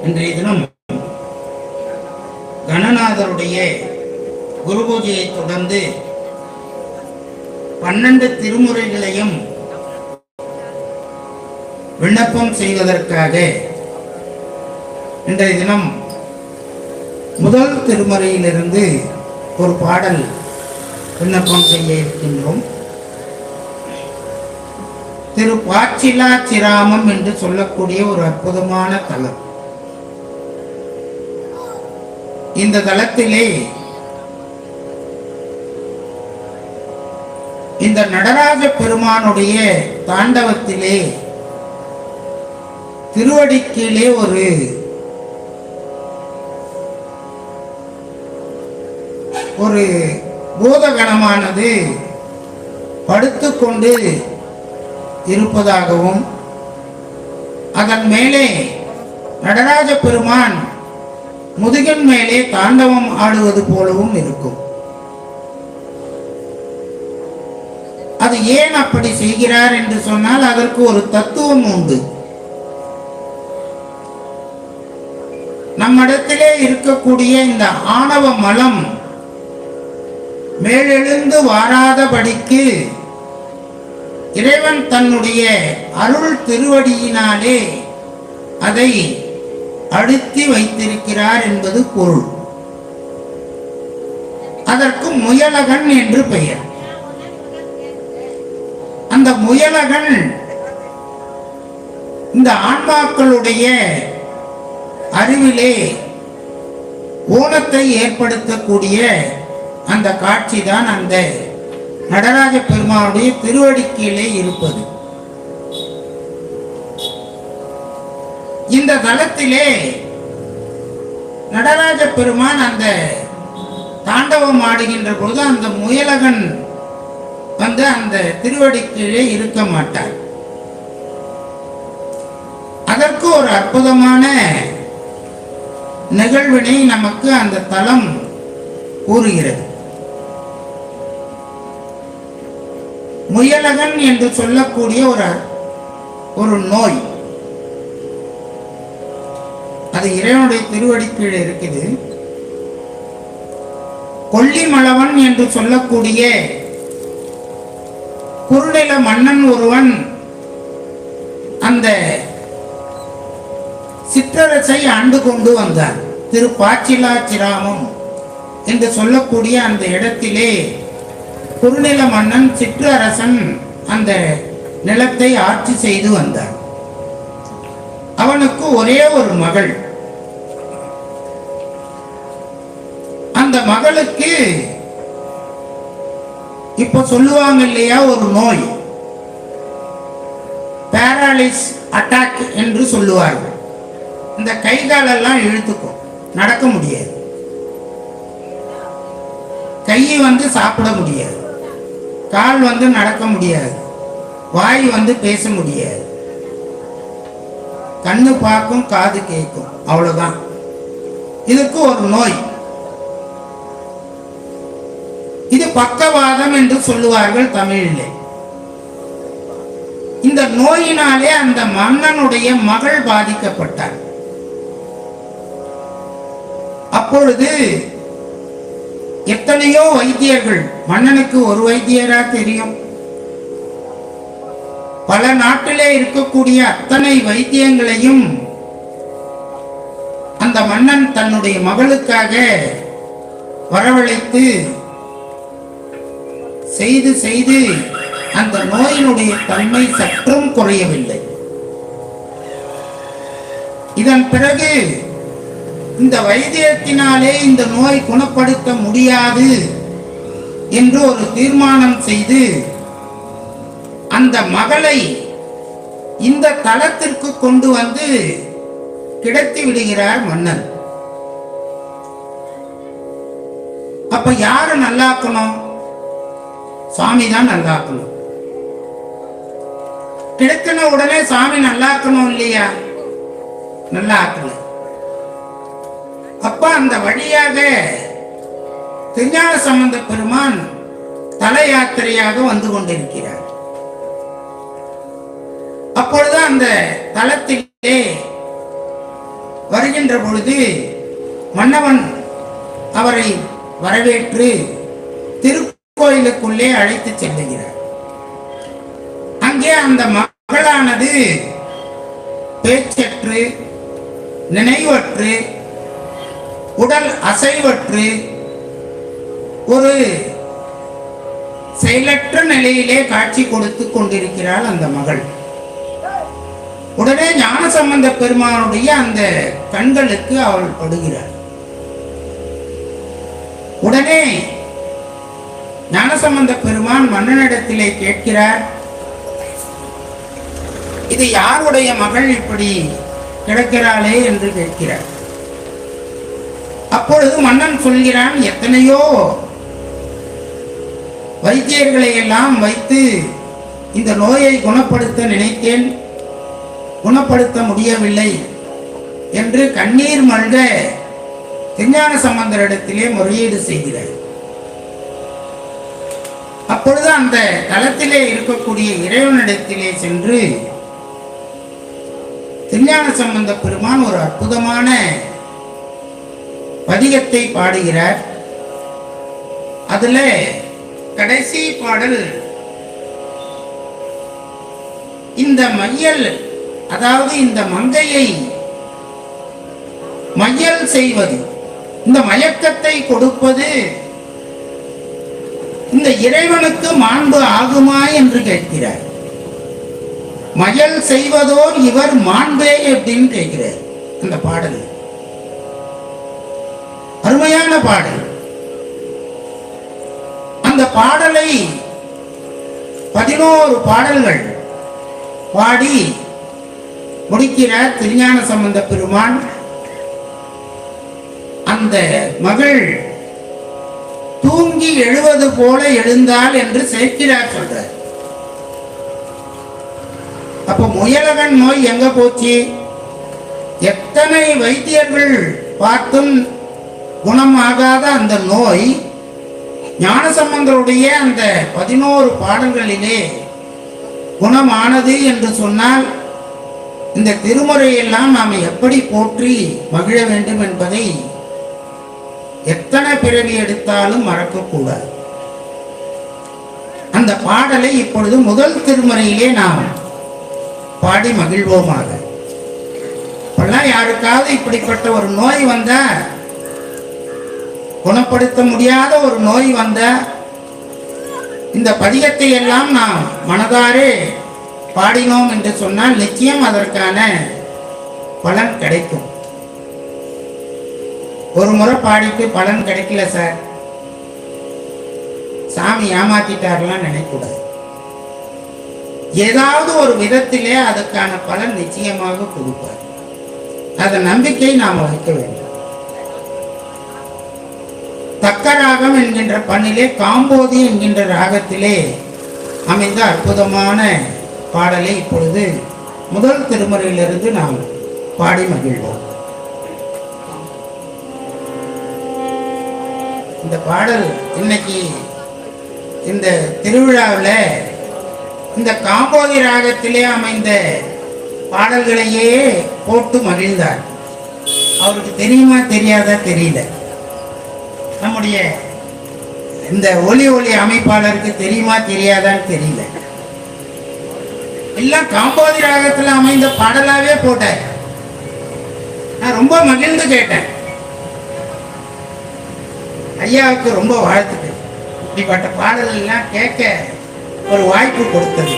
இன்றைய தினம் கணநாதருடைய குரு பூஜையை தொடர்ந்து 12 திருமுறைகளையும் விண்ணப்பம் செய்வதற்காக இன்றைய தினம் முதல் திருமுறையிலிருந்து ஒரு பாடல் விண்ணப்பம் செய்ய இருக்கின்றோம். திரு பாச்சிலாச்சிராமம் என்று சொல்லக்கூடிய ஒரு அற்புதமான தலம். இந்த தலத்திலே இந்த நடராஜ பெருமானுடைய தாண்டவத்திலே திருவடிக்கீழே ஒரு பூதகணமானது படுத்துக்கொண்டு இருப்பதாகவும் அதன் மேலே நடராஜ பெருமான் முதுகின் மேலே தாண்டவம் ஆடுவது போலவும் இருக்கும். அது ஏன் அப்படி செய்கிறார் என்று சொன்னால் அதற்கு ஒரு தத்துவம் உண்டு. நம்மிடத்திலே இருக்கக்கூடிய இந்த ஆணவ மலம் மேலெழுந்து வாராதபடிக்கு இறைவன் தன்னுடைய அருள் திருவடியினாலே அதை அழுத்தி வைத்திருக்கிறார் என்பது பொருள். அதற்கு முயலகன் என்று பெயர். அந்த முயலகன் இந்த ஆன்மாக்களுடைய அறிவிலே ஊனத்தை ஏற்படுத்தக்கூடிய அந்த காட்சி தான் அந்த நடராஜ பெருமானுடைய திருவடிக்கீழே இருப்பது. இந்த தலத்திலே நடராஜ பெருமான் அந்த தாண்டவம் ஆடுகின்ற பொழுது அந்த முயலகன் வந்து அந்த திருவடிக்கீழே இருக்க மாட்டார். அதற்கு ஒரு அற்புதமான நிகழ்வினை நமக்கு அந்த தலம் கூறுகிறது. முயலகன் என்று சொல்லக்கூடிய ஒரு நோய், அது இறைவனுடைய திருவடிக்கீழே இருக்குது. கொல்லிமலவன் என்று சொல்லக்கூடிய குறுநில மன்னன் ஒருவன் அந்த சிற்றரசை ஆண்டு கொண்டு வந்தார். திரு பாச்சிலாச்சிராமம் என்று சொல்லக்கூடிய அந்த இடத்திலே குறுநில மன்னன் சிற்றரசன் அந்த நிலத்தை ஆட்சி செய்து வந்தார். அவனுக்கு ஒரே ஒரு மகள். அந்த மகளுக்கு இப்ப சொல்லுவாங்க இல்லையா, ஒரு நோய், பேரலிஸ் அட்டாக் என்று சொல்லுவார்கள். இந்த கைகாலெல்லாம் இழுத்துக்கும், நடக்க முடியாது. கையை சாப்பிட முடியாது, கால் நடக்க முடியாது, வாய் பேச முடியாது, கண்ணு பார்க்கும், காது கேட்கும், அவ்வளவுதான். இதுக்கு ஒரு நோய். இது பக்கவாதம் என்று சொல்லுவார்கள் தமிழிலே. இந்த நோயினாலே அந்த மன்னனுடைய மகள் பாதிக்கப்பட்டார். அப்பொழுது எத்தனையோ வைத்தியர்கள், மன்னனுக்கு ஒரு வைத்தியரா தெரியும், பல நாட்டிலே இருக்கக்கூடிய அத்தனை வைத்தியங்களையும் அந்த மன்னன் தன்னுடைய மகளுக்காக வரவழைத்து செய்து செய்து அந்த நோயினுடைய தன்மை சற்றும் குறையவில்லை. இதன் பிறகு இந்த வைத்தியத்தினாலே இந்த நோய் குணப்படுத்த முடியாது என்று ஒரு தீர்மானம் செய்து அந்த மகளை இந்த தலத்திற்கு கொண்டு வந்து கிடத்தி விடுகிறார் மன்னன். அப்ப யாரு நல்லாக்கணும்? சாமி தான் நல்லாக்கணும். கிடத்தின உடனே சாமி நல்லாக்கணும் இல்லையா? நல்லா ஆக்கல. அப்ப அந்த வழியாக திருஞான சம்பந்த பெருமான் தல யாத்திரையாக வந்து கொண்டிருக்கிறார். அப்பொழுது அந்த தலத்திலே வருகின்ற பொழுது மன்னவன் அவரை வரவேற்று திருக்கோயிலுக்குள்ளே அழைத்து செல்லுகிறார். அங்கே அந்த மகளானது பேச்சற்று, நினைவற்று, உடல் அசைவற்று ஒரு செயலற்ற நிலையிலே காட்சி கொடுத்து கொண்டிருக்கிறாள் அந்த மகள். உடனே ஞானசம்பந்த பெருமானுடைய அந்த கண்களுக்கு அவள் படுகிறாள். உடனே ஞானசம்பந்த பெருமான் மன்னனிடத்திலே கேட்கிறார், இது யாருடைய மகள் இப்படி கிடக்கிறாளே என்று கேட்கிறார். அப்பொழுது மன்னன் சொல்கிறான், எத்தனையோ வைத்தியர்களை எல்லாம் வைத்து இந்த நோயை குணப்படுத்த நினைத்தேன், குணப்படுத்த முடியவில்லை என்று கண்ணீர் மல்க திருஞான சம்பந்தரிடத்திலே முறையீடு செய்கிறார். அப்பொழுது அந்த தலத்திலே இருக்கக்கூடிய இறைவனிடத்திலே சென்று திருஞான சம்பந்த பெருமான் ஒரு அற்புதமான பதிகத்தை பாடுகிறார். அதுல கடைசி பாடல் இந்த மையல், அதாவது இந்த மங்கையை மையல் செய்வது, இந்த மயக்கத்தை கொடுப்பது இந்த இறைவனுக்கு மாண்பு ஆகுமா என்று கேட்கிறார். மயல் செய்வதோர் இவர் மாண்பே அப்படின்னு கேட்கிறார். அந்த பாடல் அருமையான பாடல். அந்த பாடலை 11 பாடல்கள் பாடி முடிக்கிறார் திருஞான சம்பந்த பெருமான். அந்த மகள் தூங்கி எழுவது போல எழுந்தாள் என்று சேர்க்கிறார் சொல்றார். அப்ப முயலகன் நோய் எங்க போச்சு? எத்தனை வைத்தியர்கள் பார்த்தும் குணமாகாத அந்த நோய் ஞானசம்பந்தருடைய அந்த 11 பாடல்களிலே குணமானது என்று சொன்னால், இந்த திருமுறையெல்லாம் நாம் எப்படி போற்றி மகிழ வேண்டும் என்பதை எத்தனை பிறவி எடுத்தாலும் மறக்கக்கூடாது. அந்த பாடலை இப்பொழுது முதல் திருமுறையிலே நாம் பாடி மகிழ்வோமாக. இப்பெல்லாம் யாருக்காவது இப்படிப்பட்ட ஒரு நோய் வந்தா, குணப்படுத்த முடியாத ஒரு நோய் வந்த இந்த பதிகத்தை எல்லாம் நாம் மனதாரே பாடினோம் என்று சொன்னால் நிச்சயம் அதற்கான பலன் கிடைக்கும். ஒரு முறை பாடிட்டு பலன் கிடைக்கல சார், சாமி ஏமாத்திட்டாரெல்லாம் நினைக்கூடாது. ஏதாவது ஒரு விதத்திலே அதுக்கான பலன் நிச்சயமாக கொடுப்பார். அந்த நம்பிக்கை நாம் வைக்க வேண்டும். தக்க ராகம் என்கின்ற பண்ணிலே காம்போதி என்கின்ற ராகத்திலே அமைந்த அற்புதமான பாடலை இப்பொழுது முதல் திருமுறையிலிருந்து நாம் பாடி மகிழ்வோம். இந்த பாடல் இன்னைக்கு இந்த திருவிழாவில் இந்த காம்போதி ராகத்திலே அமைந்த பாடல்களையே போட்டு மகிழ்ந்தார். அவருக்கு தெரியுமா தெரியாதா தெரியல. நம்முடைய இந்த ஒலி அமைப்பாளருக்கு தெரியுமா தெரியாதான்னு தெரியல. எல்லாம் காம்போதி ராகத்தில் அமைந்த பாடலாவே போட்டார். நான் ரொம்ப மகிழ்ந்து கேட்டேன். ஐயாவுக்கு ரொம்ப வாழ்த்துக்கள். இப்படிப்பட்ட பாடல் எல்லாம் கேட்க ஒரு வாய்ப்பு கொடுத்தது.